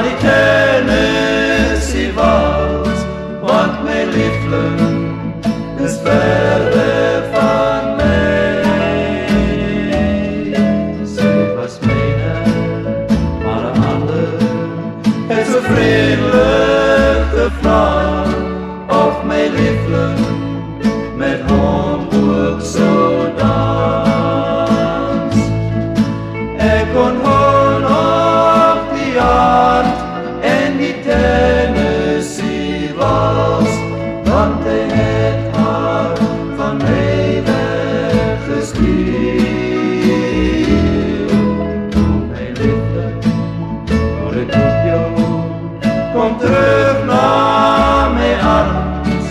die Tennessee was, want my liefling is verre van mij. Zij was mijne, maar een ander het zo vriendelijk gevraagd of mijn liefling met hom ook zo dans. Ek kon hom op die hand en die Tennessee was, want hy het haar van my weggesteal. My liefde, hoor ek roep jou, kom terug na my arms,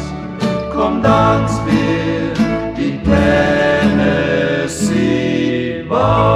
kom dans weer die Tennessee was.